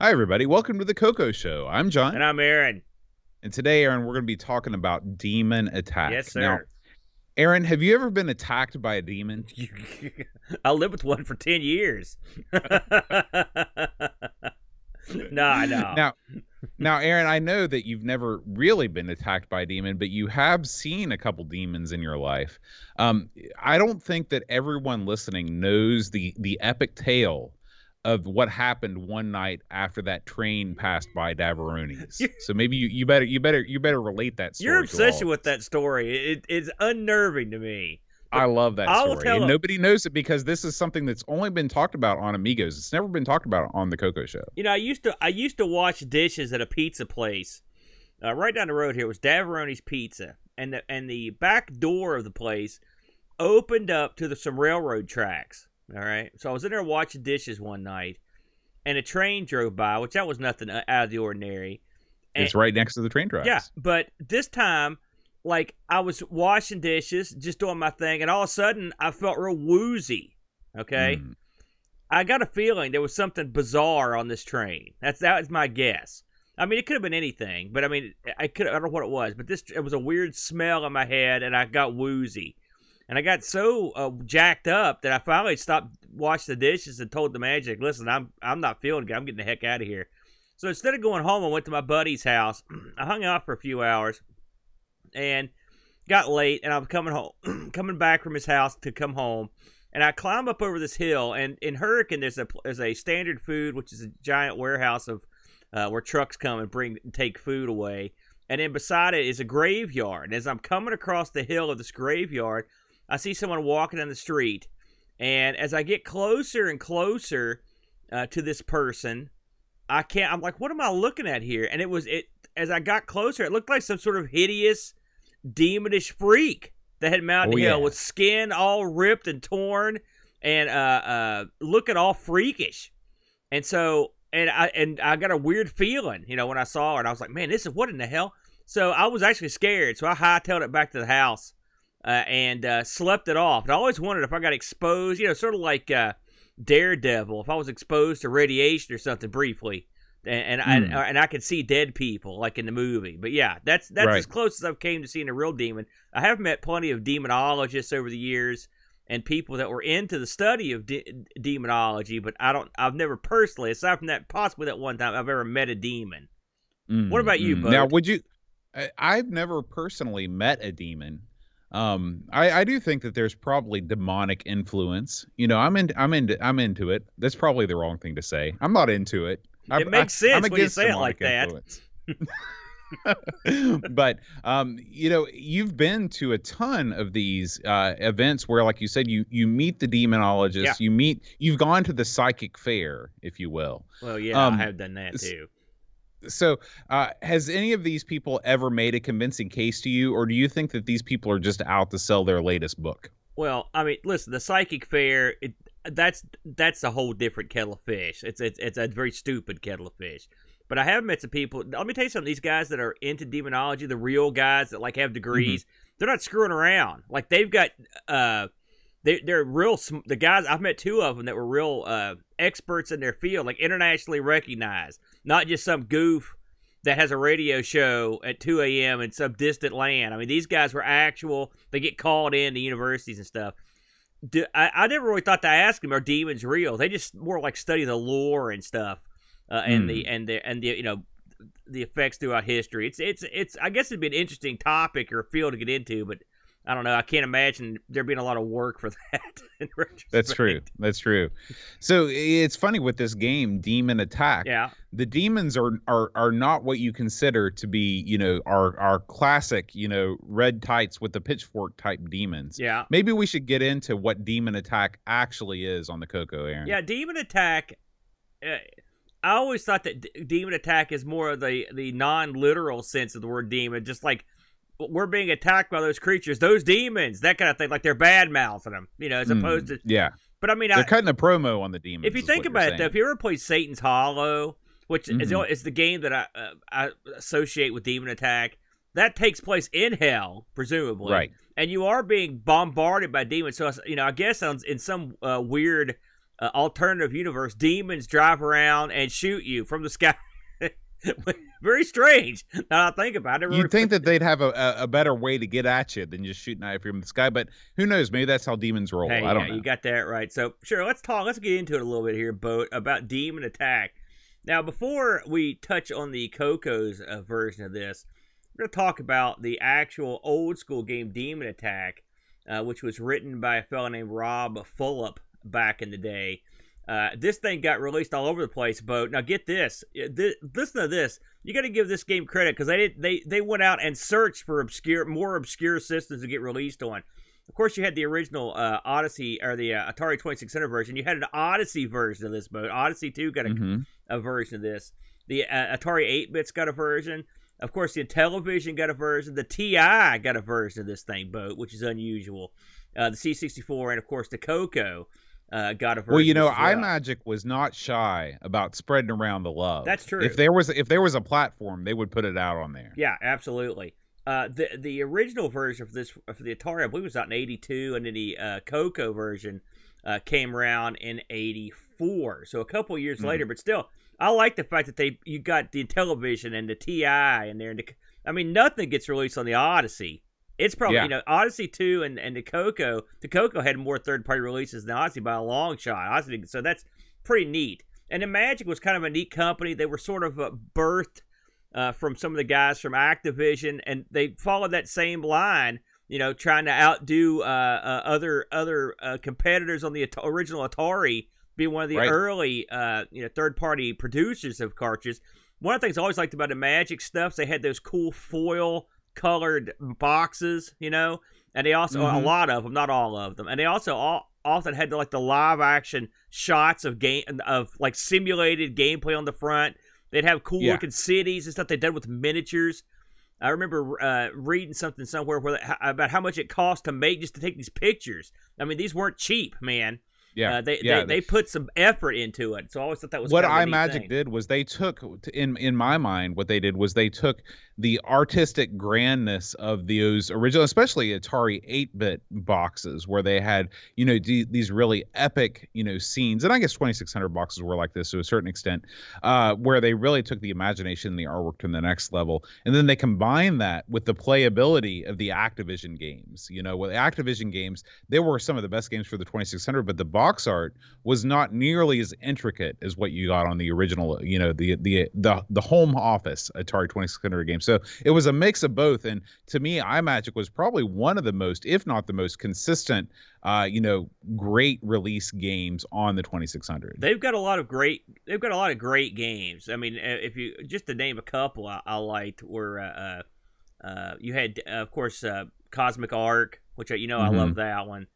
Hi, everybody. Welcome to the CoCo Show. I'm John. And I'm Aaron. And today, Aaron, we're going to be talking about demon attack. Yes, sir. Now, Aaron, have you ever been attacked by a demon? I lived with one for 10 years. No. Now, Aaron, I know that you've never really been attacked by a demon, but you have seen a couple demons in your life. I don't think that everyone listening knows the epic tale of what happened one night after that train passed by Daveronis. So maybe you better relate that story. Your obsession with that story is unnerving to me. I love that story, and nobody knows it because this is something that's only been talked about on Amigos. It's never been talked about on the CoCo Show. You know, I used to wash dishes at a pizza place right down the road here. It was Daveronis Pizza, and the back door of the place opened up to some railroad tracks. All right, so I was in there washing dishes one night, and a train drove by, which that was nothing out of the ordinary. And, it's right next to the train tracks. Yeah, but this time, like, I was washing dishes, just doing my thing, and all of a sudden, I felt real woozy. Okay, I got a feeling there was something bizarre on this train. That was my guess. I mean, it could have been anything, but I mean, I don't know what it was, but it was a weird smell in my head, and I got woozy. And I got so jacked up that I finally stopped washing the dishes and told the Imagic, listen, I'm not feeling good. I'm getting the heck out of here. So instead of going home, I went to my buddy's house. I hung out for a few hours and got late. And I was coming back from his house to come home. And I climbed up over this hill. And in Hurricane, there's a Standard Food, which is a giant warehouse of where trucks come and take food away. And then beside it is a graveyard. And as I'm coming across the hill of this graveyard, I see someone walking down the street, and as I get closer and closer to this person, I'm like, what am I looking at here? And as I got closer, it looked like some sort of hideous, demonish freak that had mounted the hill with skin all ripped and torn, and looking all freakish. And so, and I got a weird feeling, when I saw her, and I was like, man, what in the hell? So I was actually scared, so I hightailed it back to the house. And slept it off. And I always wondered if I got exposed, sort of like Daredevil, if I was exposed to radiation or something briefly, and I could see dead people like in the movie. But yeah, that's right. As close as I've came to seeing a real demon. I have met plenty of demonologists over the years and people that were into the study of demonology, but I've never personally, aside from that, possibly that one time, I've ever met a demon. What about you, Bud? Now, I've never personally met a demon. I do think that there's probably demonic influence. I'm into it. That's probably the wrong thing to say. I'm not into it. It makes sense when you say it like that. But you've been to a ton of these events where, like you said, you meet the demonologists. Yeah. You've gone to the psychic fair, if you will. Well, yeah, I have done that too. So, has any of these people ever made a convincing case to you, or do you think that these people are just out to sell their latest book? Well, I mean, listen, the psychic fair, that's a whole different kettle of fish. It's a very stupid kettle of fish. But I have met some people. Let me tell you something. These guys that are into demonology, the real guys that like have degrees, they're not screwing around. Like they've got they're real. The guys, I've met two of them that were real experts in their field, like internationally recognized, not just some goof that has a radio show at 2 a.m. in some distant land. I mean, these guys were actual. They get called in to universities and stuff. I never really thought to ask them, are demons real? They just more like study the lore and stuff, and the effects throughout history. It's I guess it'd be an interesting topic or a field to get into, but I don't know. I can't imagine there being a lot of work for that. In retrospect. That's true. So it's funny with this game, Demon Attack. Yeah. The demons are not what you consider to be, our classic, red tights with the pitchfork type demons. Yeah. Maybe we should get into what Demon Attack actually is on the CoCo, Aaron. Yeah, Demon Attack. I always thought that Demon Attack is more of the non-literal sense of the word demon, just like we're being attacked by those creatures, those demons, that kind of thing, like they're bad-mouthing them, as opposed to... Yeah. But I mean... They're cutting a promo on the demons. If you think about it, though, if you ever played Satan's Hollow, which is the game that I associate with Demon Attack, that takes place in hell, presumably. Right. And you are being bombarded by demons. So, I guess in some weird alternative universe, demons drive around and shoot you from the sky. Very strange. Now I think about it. You'd think that they'd have a better way to get at you than just shooting at you from the sky, but who knows? Maybe that's how demons roll. Hey, I don't know. You got that right. So sure, let's get into it a little bit here, Boat, about demon attack. Now, before we touch on the CoCo's version of this, we're going to talk about the actual old school game Demon Attack, which was written by a fellow named Rob Fulop back in the day. This thing got released all over the place, Boat. Now get this. Listen to this. You got to give this game credit because they went out and searched for more obscure systems to get released on. Of course, you had the original Odyssey or the Atari 2600 version. You had an Odyssey version of this, Boat. Odyssey 2 got a version of this. The Atari 8-bits got a version. Of course, the Intellivision got a version. The TI got a version of this thing, Boat, which is unusual. The C64 and, of course, the CoCo got a version. Well, you know, Imagic was not shy about spreading around the love. That's true. If there was a platform, they would put it out on there. Yeah, absolutely. The original version for the Atari, I believe, was out in '82, and then the CoCo version came around in '84. So a couple years later, but still, I like the fact that you got the Intellivision and the TI in there. And I mean, nothing gets released on the Odyssey. It's probably Odyssey 2 and the CoCo. The CoCo had more third-party releases than Odyssey by a long shot. So that's pretty neat. And Imagic was kind of a neat company. They were sort of birthed from some of the guys from Activision, and they followed that same line, trying to outdo other competitors on the original Atari, being one of the early third-party producers of cartridges. One of the things I always liked about Imagic stuff, they had those cool foil-colored boxes, and they also a lot of them, not all of them, and they also often had the live-action shots of simulated gameplay on the front. They'd have cool looking cities and stuff they did with miniatures. I remember reading something somewhere about how much it cost to take these pictures. I mean, these weren't cheap, man. Yeah, they put some effort into it. So I always thought that was what kind of a neat Imagic thing. did was they took, in my mind, what they did was they took the artistic grandness of those original, especially Atari 8-bit boxes, where they had these really epic scenes, and I guess 2600 boxes were like this to a certain extent, where they really took the imagination and the artwork to the next level, and then they combined that with the playability of the Activision games. With the Activision games, they were some of the best games for the 2600, but the box art was not nearly as intricate as what you got on the original, the home office Atari 2600 game. So it was a mix of both, and to me, Imagic was probably one of the most, if not the most consistent, great release games on the 2600. They've got a lot of great games. I mean, if you just to name a couple, I liked were you had of course Cosmic Arc, which I love that one.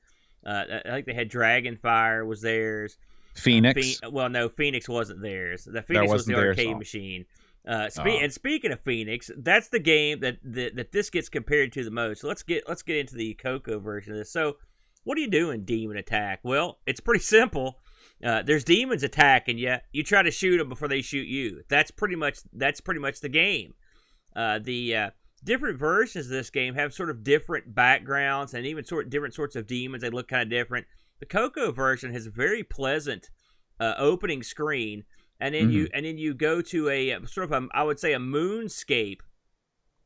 I think they had Dragonfire was theirs. Phoenix. No, Phoenix wasn't theirs. The Phoenix was the arcade machine. And speaking of Phoenix, that's the game that this gets compared to the most. So let's get into the CoCo version of this. So, what do you do in Demon Attack? Well, it's pretty simple. There's demons attacking you. You try to shoot them before they shoot you. That's pretty much the game. The different versions of this game have sort of different backgrounds and even different sorts of demons. They look kind of different. The CoCo version has a very pleasant opening screen, and then you go to a sort of I would say a moonscape,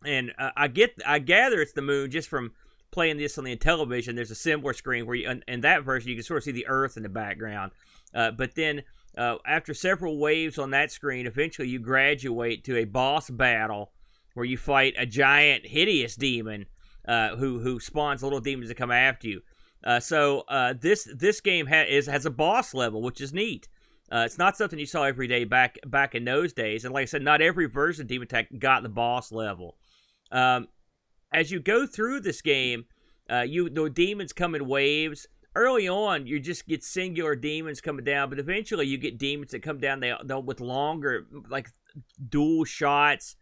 and I gather it's the moon just from playing this on the Intellivision. There's a similar screen where in that version you can sort of see the Earth in the background, but then after several waves on that screen, eventually you graduate to a boss battle where you fight a giant, hideous demon who spawns little demons to come after you. So this game has a boss level, which is neat. It's not something you saw every day back in those days, and like I said, not every version of Demon Attack got the boss level. As you go through this game, the demons come in waves. Early on, you just get singular demons coming down, but eventually you get demons that come down they'll with longer, like dual shots.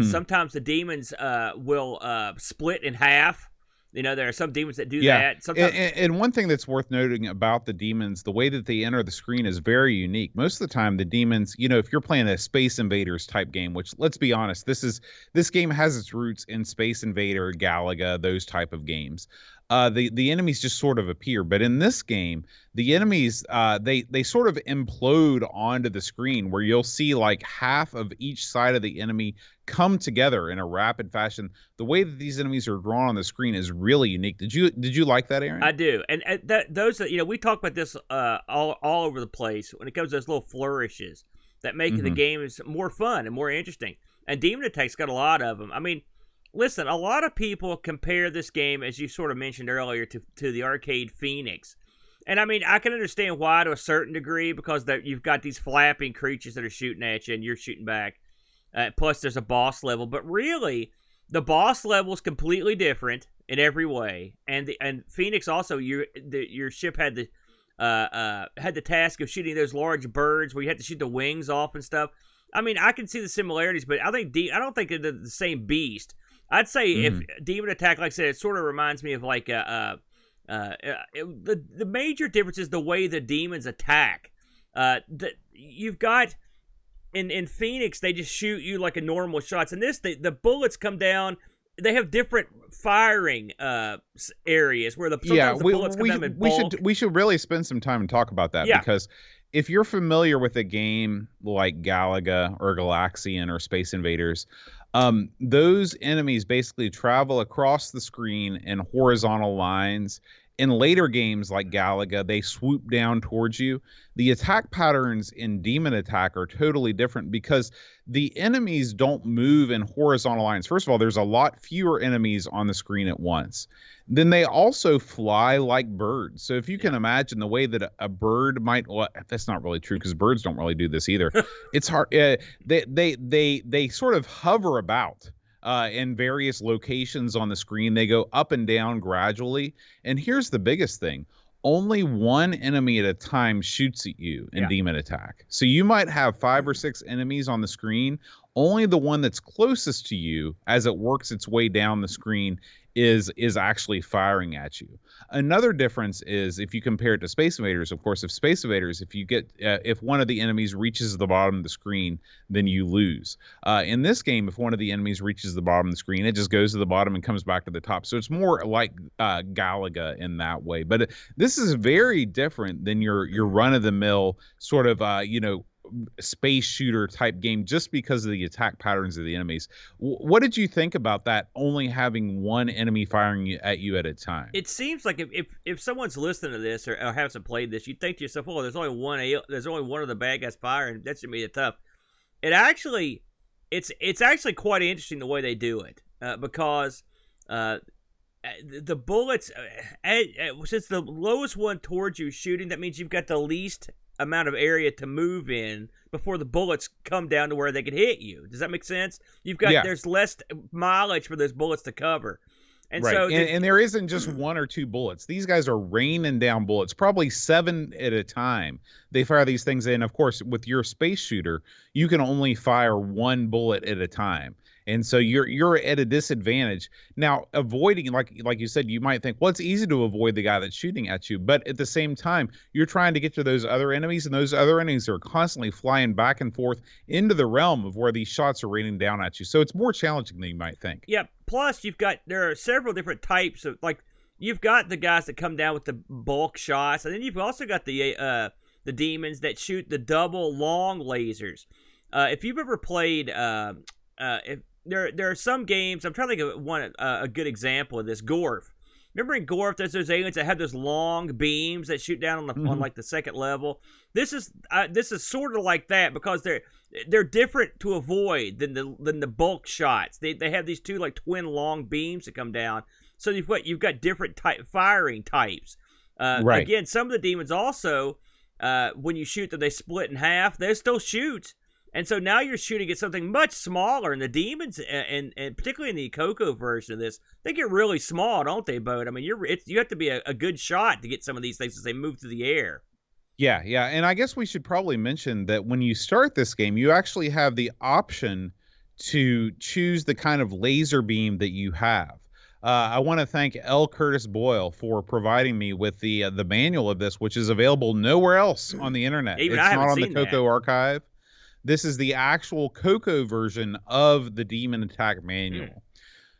Sometimes the demons will split in half. There are some demons that do that. Sometimes... And one thing that's worth noting about the demons, the way that they enter the screen is very unique. Most of the time, the demons, if you're playing a Space Invaders type game, which, let's be honest, this game has its roots in Space Invader, Galaga, those type of games. the enemies just sort of appear. But in this game, the enemies they sort of implode onto the screen, where you'll see like half of each side of the enemy come together in a rapid fashion. The way that these enemies are drawn on the screen is really unique. Did you like that, Aaron? I do, and those that we talk about this all over the place when it comes to those little flourishes that make the games more fun and more interesting. And Demon Attack's got a lot of them. I mean, listen, a lot of people compare this game, as you sort of mentioned earlier, to the arcade Phoenix. And I mean, I can understand why to a certain degree, because you've got these flapping creatures that are shooting at you and you're shooting back. Plus, there's a boss level. But really, the boss level is completely different in every way. And Phoenix also, your ship had the task of shooting those large birds where you had to shoot the wings off and stuff. I mean, I can see the similarities, but I don't think they're the same beast. I'd say if Demon Attack, like I said, it sort of reminds me of like the major difference is the way the demons attack. You've got in Phoenix, they just shoot you like a normal shots. In this, the bullets come down. They have different firing areas where the bullets come down in bulk. We should really spend some time and talk about that, because if you're familiar with a game like Galaga or Galaxian or Space Invaders, those enemies basically travel across the in horizontal lines. In later games like Galaga, they swoop down towards you. The attack patterns in Demon Attack are totally different, because the enemies don't move in horizontal lines. First of all, there's a lot fewer enemies on the screen at once. Then they also fly like birds. So if you can imagine the way that a bird might, well, that's not really true, because birds don't really do this either. It's hard. They sort of hover about in various locations on the screen. They go up and down gradually. And here's the biggest thing. Only one enemy at a time shoots at you in Demon Attack. So you might have 5 or 6 enemies on the screen. Only the one that's closest to you, as it works its way down the screen, is actually firing at you. Another difference is if you compare it to Space Invaders. Of course, if one of the enemies reaches the bottom of the screen, then you lose. In this game, if one of the enemies reaches the bottom of the screen, it just goes to the bottom and comes back to the top. So it's more like Galaga in that way. But this is very different than your run-of-the-mill sort of space shooter type game, just because of the attack patterns of the enemies. What did you think about that, only having one enemy firing at you at a time? It seems like if someone's listening to this or hasn't played this, you'd think to yourself, "Oh, there's only one of the bad guys firing. That should be tough." It's actually quite interesting the way they do it, because the bullets, since the lowest one towards you shooting, that means you've got the least amount of area to move in before the bullets come down to where they can hit you. Does that make sense? There's less mileage for those bullets to cover. And right. so and there isn't just 1 or 2 bullets. These guys are raining down bullets, probably 7 at a time. They fire these things in. Of course, with your space shooter, you can only fire 1 bullet at a time. And so you're at a disadvantage. Now, avoiding, like you said, you might think, well, it's easy to avoid the guy that's shooting at you. But at the same time, you're trying to get to those other enemies, and those other enemies are constantly flying back and forth into the realm of where these shots are raining down at you. So it's more challenging than you might think. Yeah. Plus, there are several different types of, like, you've got the guys that come down with the bulk shots, and then you've also got the demons that shoot the double long lasers. If you've ever played, There are some games, I'm trying to think of one, a good example of this, Gorf. Remember in Gorf, there's those aliens that have those long beams that shoot down on like the second level. This is sort of like that, because they're different to avoid than the bulk shots. They have these 2 like twin long beams that come down. So you've got different firing types. Right. Again, some of the demons also, when you shoot them, they split in half. They still shoot. And so now you're shooting at something much smaller, and the demons, and particularly in the CoCo version of this, they get really small, don't they, Bo? I mean, you have to be a good shot to get some of these things as they move through the air. Yeah, and I guess we should probably mention that when you start this game, you actually have the option to choose the kind of laser beam that you have. I want to thank L. Curtis Boyle for providing me with the manual of this, which is available nowhere else on the internet. It's not on the CoCo CoCo archive. This is the actual CoCo version of the Demon Attack manual.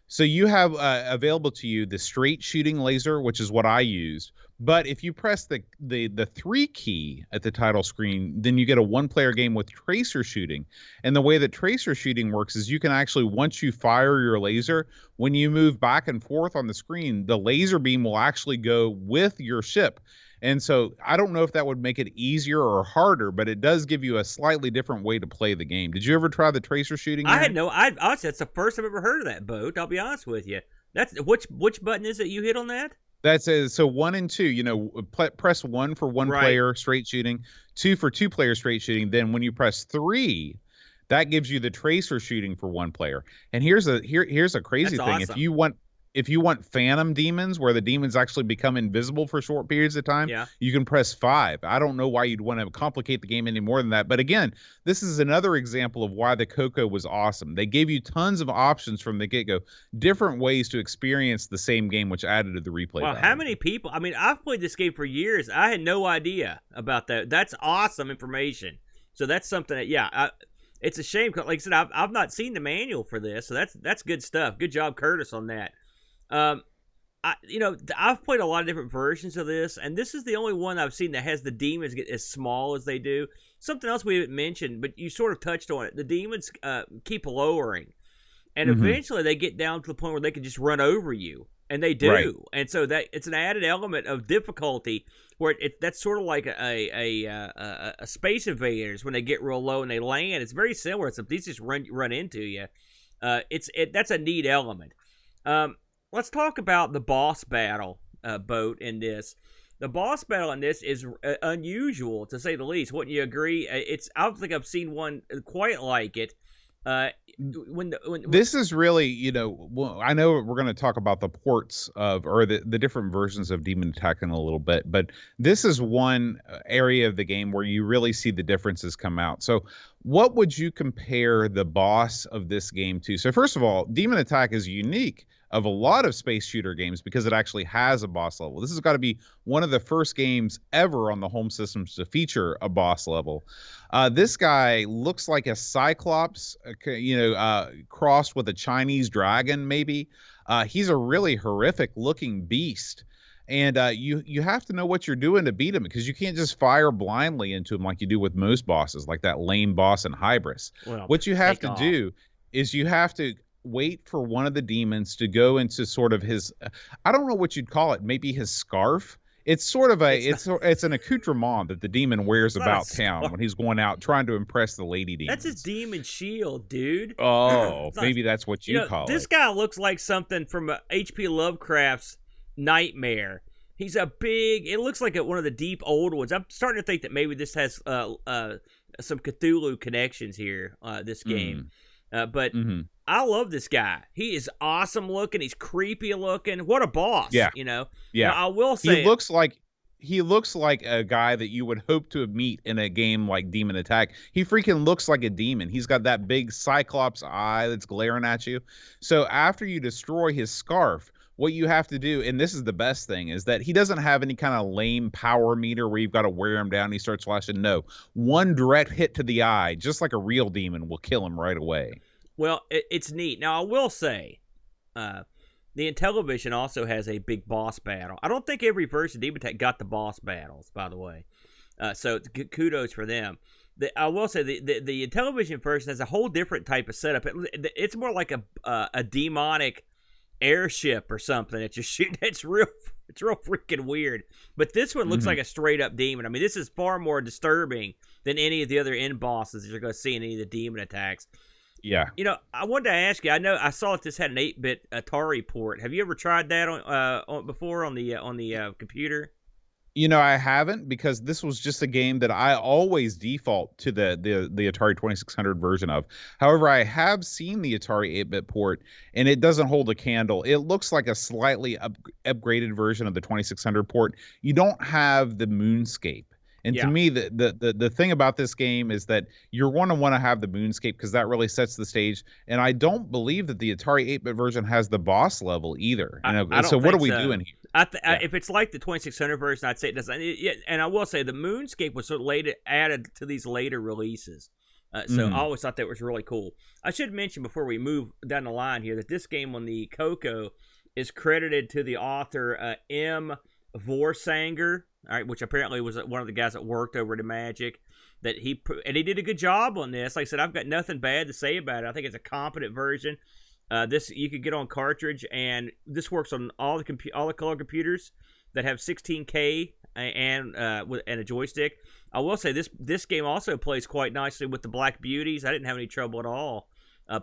So you have available to you the straight shooting laser, which is what I used. But if you press the 3 key at the title screen, then you get a one-player game with tracer shooting. And the way that tracer shooting works is you can actually, once you fire your laser, when you move back and forth on the screen, the laser beam will actually go with your ship. And so I don't know if that would make it easier or harder, but it does give you a slightly different way to play the game. Did you ever try the tracer shooting? Honestly, that's the first I've ever heard of that, Boat. I'll be honest with you. That's which button is it you hit on that? That's so 1 and 2. Press 1 for one player straight shooting, 2 for 2 player straight shooting. Then when you press 3, that gives you the tracer shooting for 1 player. And here's a crazy thing. Awesome. If you want phantom demons, where the demons actually become invisible for short periods of time, you can press 5. I don't know why you'd want to complicate the game any more than that. But again, this is another example of why the CoCo was awesome. They gave you tons of options from the get-go, different ways to experience the same game, which added to the replay value. How many people? I mean, I've played this game for years. I had no idea about that. That's awesome information. So that's something that, it's a shame. Like I said, I've not seen the manual for this, so that's good stuff. Good job, Curtis, on that. I've played a lot of different versions of this, and this is the only one I've seen that has the demons get as small as they do. Something else we haven't mentioned, but you sort of touched on it. The demons keep lowering, and eventually they get down to the point where they can just run over you, and they do. Right. And so that it's an added element of difficulty where that's sort of like a Space Invaders when they get real low and they land. It's very similar. It's these just run into you. That's a neat element. Let's talk about the boss battle, Boat, in this. The boss battle in this is unusual, to say the least. Wouldn't you agree? I don't think I've seen one quite like it. This is really, I know we're going to talk about the ports or the different versions of Demon Attack in a little bit, but this is one area of the game where you really see the differences come out. So what would you compare the boss of this game to? So first of all, Demon Attack is unique of a lot of space shooter games because it actually has a boss level. This has got to be one of the first games ever on the home systems to feature a boss level. This guy looks like a Cyclops, crossed with a Chinese dragon, maybe. He's a really horrific looking beast. And you have to know what you're doing to beat him, because you can't just fire blindly into him like you do with most bosses, like that lame boss in Hybris. Well, what you have to do is you have to wait for one of the demons to go into sort of his, I don't know what you'd call it, maybe his scarf. It's sort of it's an accoutrement that the demon wears about town when he's going out trying to impress the lady demons. That's his demon shield, dude. Oh, maybe that's what you call it. This guy looks like something from H.P. Lovecraft's Nightmare. He's it looks like one of the deep old ones. I'm starting to think that maybe this has some Cthulhu connections here, this game. But I love this guy. He is awesome looking. He's creepy looking. What a boss. Yeah. Yeah. Now, I will say he looks like a guy that you would hope to meet in a game like Demon Attack. He freaking looks like a demon. He's got that big Cyclops eye that's glaring at you. So after you destroy his scarf, what you have to do, and this is the best thing, is that he doesn't have any kind of lame power meter where you've got to wear him down and he starts flashing. No. One direct hit to the eye, just like a real demon, will kill him right away. Well, it's neat. Now, I will say, the Intellivision also has a big boss battle. I don't think every version of Demon Attack got the boss battles, by the way. So kudos for them. I will say the Intellivision version has a whole different type of setup. It's more like a demonic airship or something that you're shooting. It's real freaking weird. But this one looks like a straight up demon. I mean, this is far more disturbing than any of the other end bosses that you're going to see in any of the Demon Attacks. Yeah. I wanted to ask you. I know I saw that this had an 8-bit Atari port. Have you ever tried that before on the computer? I haven't, because this was just a game that I always default to the Atari 2600 version of. However, I have seen the Atari 8-bit port, and it doesn't hold a candle. It looks like a slightly upgraded version of the 2600 port. You don't have the moonscape. And to me, the thing about this game is that you're going to want to have the moonscape, because that really sets the stage. And I don't believe that the Atari 8-bit version has the boss level either. So what are we doing here? If it's like the 2600 version, I'd say it doesn't. And I will say the moonscape was sort of added to these later releases. So I always thought that was really cool. I should mention before we move down the line here that this game on the CoCo is credited to the author M. Vorsanger, all right, which apparently was one of the guys that worked over at Imagic. And he did a good job on this. Like I said, I've got nothing bad to say about it. I think it's a competent version. This you could get on cartridge, and this works on all the color computers that have 16K and a joystick. I will say this game also plays quite nicely with the Black Beauties. I didn't have any trouble at all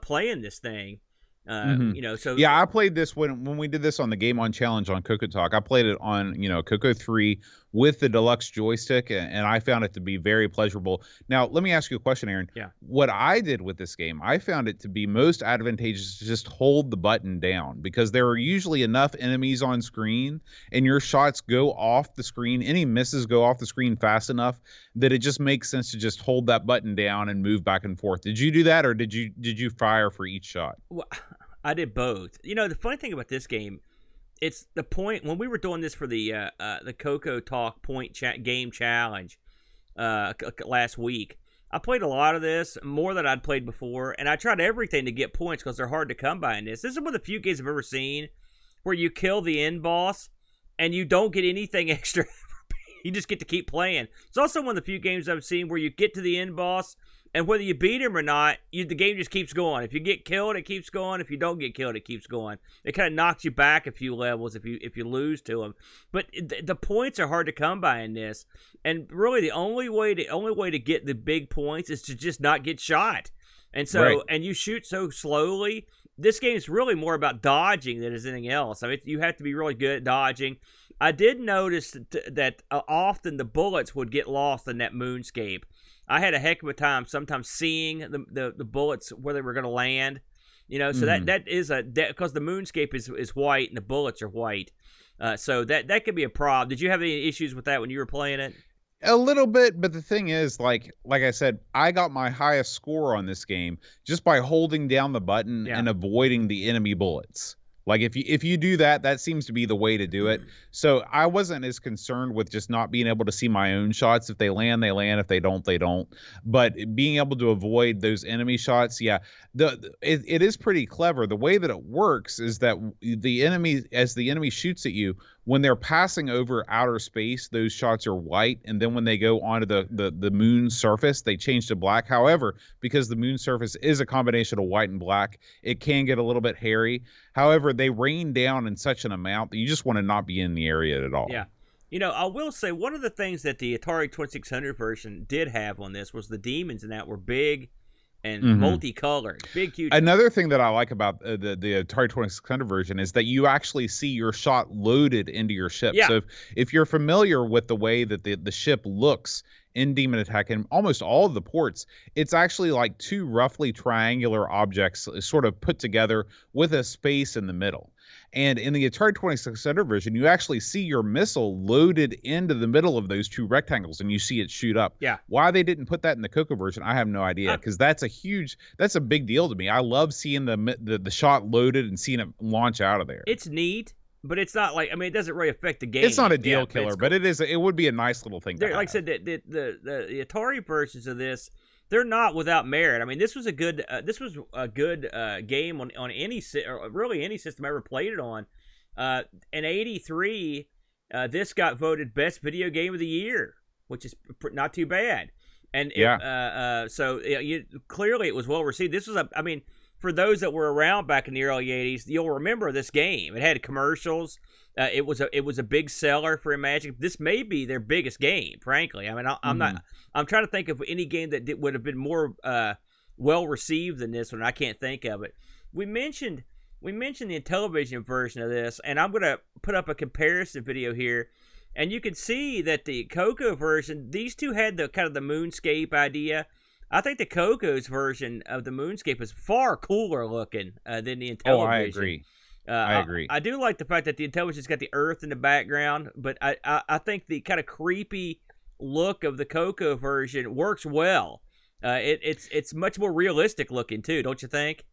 playing this thing. So yeah, I played this when we did this on the Game On Challenge on CoCo Talk. I played it on CoCo 3 with the deluxe joystick, and I found it to be very pleasurable. Now, let me ask you a question, Aaron. Yeah. What I did with this game, I found it to be most advantageous to just hold the button down, because there are usually enough enemies on screen, and your shots go off the screen. Any misses go off the screen fast enough that it just makes sense to just hold that button down and move back and forth. Did you do that, or did you fire for each shot? Well, I did both. The funny thing about this game, it's the point when we were doing this for the CoCo Talk game challenge last week. I played a lot of this, more than I'd played before, and I tried everything to get points because they're hard to come by in this. This is one of the few games I've ever seen where you kill the end boss and you don't get anything extra. You just get to keep playing. It's also one of the few games I've seen where you get to the end boss, and whether you beat him or not, the game just keeps going. If you get killed, it keeps going. If you don't get killed, it keeps going. It kind of knocks you back a few levels if you lose to him. But the points are hard to come by in this, and really the only way to get the big points is to just not get shot. And so, right. And you shoot so slowly. This game is really more about dodging than anything else. I mean, you have to be really good at dodging. I did notice that often the bullets would get lost in that moonscape. I had a heck of a time sometimes seeing the bullets where they were going to land. So that is because the moonscape is white and the bullets are white. So that could be a problem. Did you have any issues with that when you were playing it? A little bit, but the thing is, like I said, I got my highest score on this game just by holding down the button and avoiding the enemy bullets. Like if you do that, that seems to be the way to do it. So I wasn't as concerned with just not being able to see my own shots. If they land, they land. If they don't, they don't. But being able to avoid those enemy shots, yeah, it is pretty clever. The way that it works is that as the enemy shoots at you, when they're passing over outer space, those shots are white, and then when they go onto the moon surface, they change to black. However, because the moon surface is a combination of white and black, it can get a little bit hairy. However, they rain down in such an amount that you just want to not be in the area at all. Yeah. I will say one of the things that the Atari 2600 version did have on this was the demons in that were big and multicolored. Big, huge. Another thing that I like about the Atari 2600 version is that you actually see your shot loaded into your ship. Yeah. So if you're familiar with the way that the ship looks in Demon Attack and almost all of the ports, it's actually like two roughly triangular objects sort of put together with a space in the middle. And in the Atari 2600 version, you actually see your missile loaded into the middle of those two rectangles, and you see it shoot up. Yeah. Why they didn't put that in the CoCo version, I have no idea, because that's a big deal to me. I love seeing the shot loaded and seeing it launch out of there. It's neat, but it's not like, it doesn't really affect the game. It's not a deal killer, but it would be a nice little thing to have. Like I said, the Atari versions of this, they're not without merit. This was a good game on any really any system I ever played it on. In '83, this got voted best video game of the year, which is not too bad. And clearly it was well received. This was for those that were around back in the early '80s, you'll remember this game. It had commercials. It was a big seller for Imagic. This may be their biggest game, frankly. I'm trying to think of any game that would have been more well received than this one. I can't think of it. We mentioned the Intellivision version of this, and I'm going to put up a comparison video here, and you can see that the CoCo version, these two had the kind of the moonscape idea. I think the CoCo's version of the moonscape is far cooler looking than the Intellivision. Oh, I agree. I agree. I do like the fact that the Intellivision's got the earth in the background, but I think the kind of creepy look of the CoCo version works well. It's much more realistic looking too, don't you think?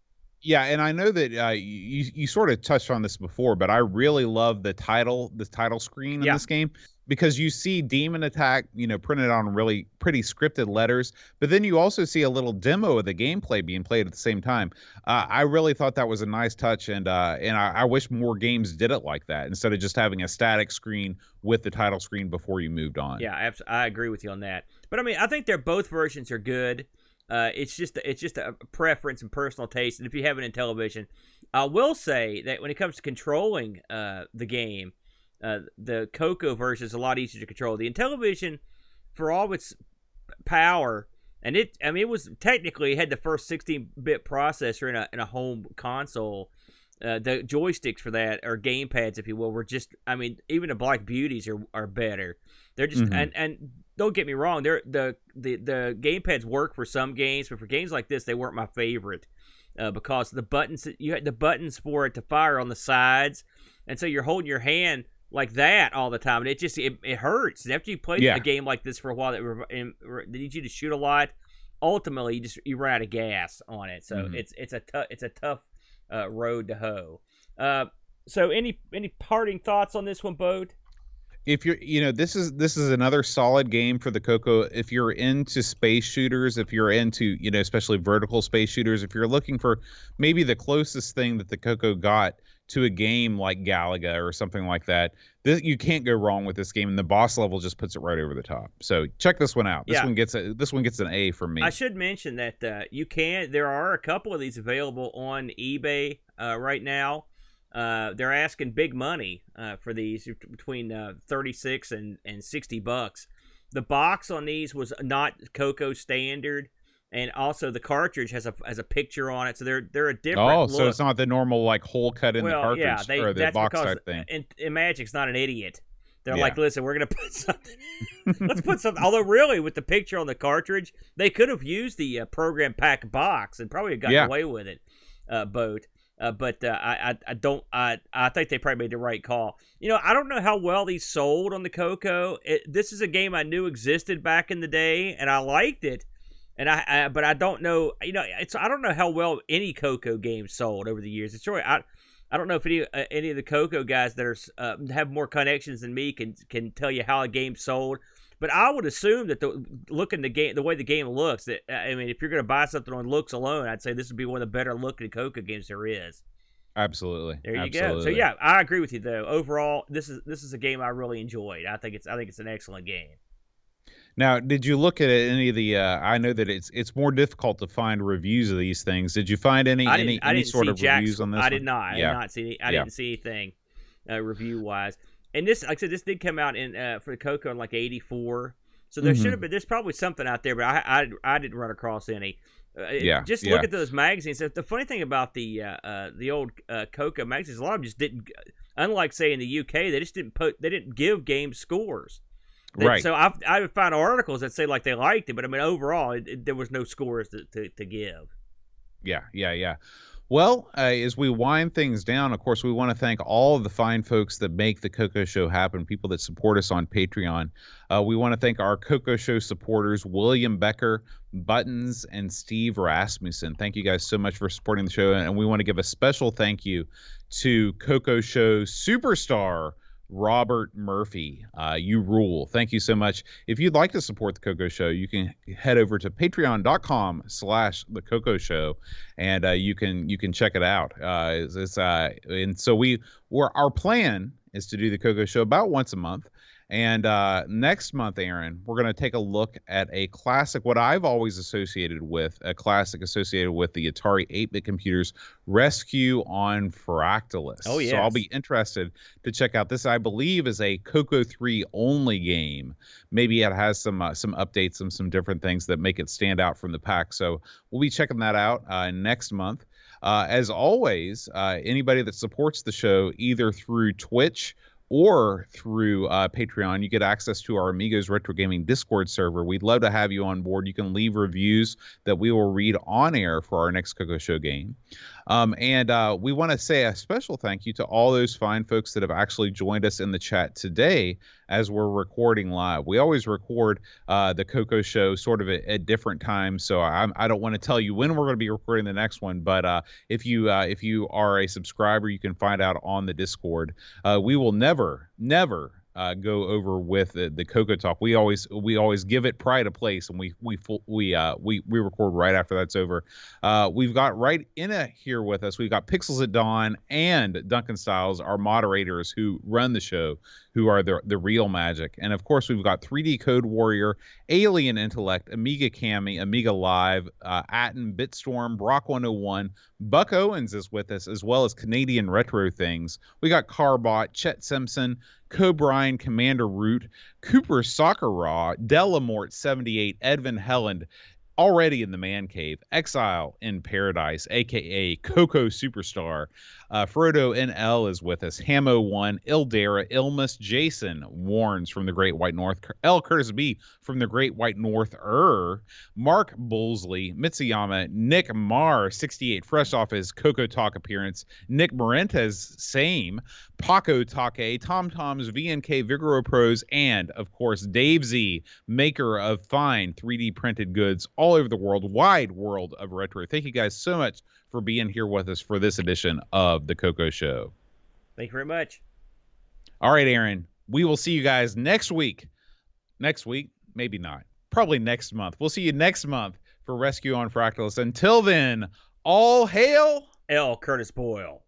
Yeah, and I know that you sort of touched on this before, but I really love the title screen in Yeah. this game because you see Demon Attack, printed on really pretty scripted letters, but then you also see a little demo of the gameplay being played at the same time. I really thought that was a nice touch, and I wish more games did it like that instead of just having a static screen with the title screen before you moved on. Yeah, I agree with you on that. But I mean, I think both versions are good. It's just a preference and personal taste. And if you have it in television, I will say that when it comes to controlling the game, the CoCo version is a lot easier to control. The Intellivision, for all its power, and it was technically, it had the first 16-bit processor in a home console. The joysticks for that, or game pads, if you will, were just, even the Black Beauties are better. They're just, and don't get me wrong, the game pads work for some games, but for games like this, they weren't my favorite because the buttons, you had the buttons for it to fire on the sides, and so you're holding your hand like that all the time, and it hurts. And after you play a game like this for a while that needs you to shoot a lot, ultimately you run out of gas on it. So it's a tough road to hoe. So any parting thoughts on this one, Bode? If you're, this is another solid game for the CoCo. If you're into space shooters, if you're into, especially vertical space shooters, if you're looking for maybe the closest thing that the CoCo got to a game like Galaga or something like that, you can't go wrong with this game, and the boss level just puts it right over the top. So check this one out. This one gets an A from me. I should mention that there are a couple of these available on eBay right now. They're asking big money for these, between $36 and $60. The box on these was not CoCo standard, and also the cartridge has a picture on it, so they're a different look. So it's not the normal hole cut in the cartridge or the box type thing. And Imagic's not an idiot. They're like, listen, we're gonna put something. Let's put something. Although, really, with the picture on the cartridge, they could have used the program pack box and probably gotten away with it. Boat. But I think they probably made the right call. I don't know how well these sold on the CoCo. This is a game I knew existed back in the day, and I liked it. And but I don't know. I don't know how well any CoCo game sold over the years. It's really, I don't know if any of the CoCo guys that are have more connections than me can tell you how a game sold. But I would assume that the way the game looks, that if you're going to buy something on looks alone, I'd say this would be one of the better looking CoCo games there is. Absolutely. There you go. So yeah, I agree with you though. Overall, this is a game I really enjoyed. I think it's an excellent game. Now, did you look at any of the? I know that it's more difficult to find reviews of these things. Did you find any sort of reviews on this? I did not. Yeah. I didn't see anything review wise. And this, like I said, this did come out for the CoCo in like '84. So there should have been. There's probably something out there, but I didn't run across any. Just look at those magazines. The funny thing about the old CoCo magazines, a lot of them just didn't. Unlike say in the UK, they just didn't give game scores. Right. So I would find articles that say like they liked it, but overall there was no scores to give. Yeah. Well, as we wind things down, of course, we want to thank all of the fine folks that make the CoCo Show happen, people that support us on Patreon. We want to thank our CoCo Show supporters, William Becker, Buttons, and Steve Rasmussen. Thank you guys so much for supporting the show, and we want to give a special thank you to CoCo Show superstar Robert Murphy. You rule. Thank you so much. If you'd like to support the CoCo Show, you can head over to patreon.com/the CoCo Show, and you can check it out. And so our plan is to do the CoCo Show about once a month. And next month, Aaron, we're going to take a look at a classic, what I've always associated with, the Atari 8-bit computers, Rescue on Fractalus. Oh, yes. So I'll be interested to check out this. I believe is a CoCo 3 only game. Maybe it has some updates and some different things that make it stand out from the pack. So we'll be checking that out next month. As always, anybody that supports the show either through Twitch or through Patreon, you get access to our Amigos Retro Gaming Discord server. We'd love to have you on board. You can leave reviews that we will read on air for our next CoCo Show game. And we want to say a special thank you to all those fine folks that have actually joined us in the chat today as we're recording live. We always record the CoCo show sort of at different times, so I don't want to tell you when we're going to be recording the next one. But if you are a subscriber, you can find out on the Discord. We will never go over with the CoCo talk. We always give it pride of place, and we record right after that's over. We've got right in here with us. We've got Pixels at Dawn and Duncan Styles, our moderators who run the show, who are the real magic. And of course, we've got 3D Code Warrior, Alien Intellect, Amiga Cami, Amiga Live, Atten, Bitstorm, Brock 101, Buck Owens is with us, as well as Canadian Retro Things. We got Carbot, Chet Simpson, Cobrine, Commander Root, Cooper Soccer Raw, Delamort 78, Edvin Helland, already in the man cave, Exile in Paradise, aka CoCo Superstar. Frodo NL is with us. Hamo1, Ildera, Ilmus, Jason Warns from the Great White North, L. Curtis B from the Great White North, Mark Bullsley, Mitsuyama, Nick Marr 68, fresh off his CoCo Talk appearance, Nick Marentes, same, Paco Take, Tom Tom's VNK Vigoro Pros, and of course Dave Z, maker of fine 3D printed goods all over the wide world of retro. Thank you guys so much for being here with us for this edition of the CoCo Show. Thank you very much. All right, Aaron, we will see you guys next week. Next week, maybe not. Probably next month. We'll see you next month for Rescue on Fractalus. Until then, all hail L. Curtis Boyle.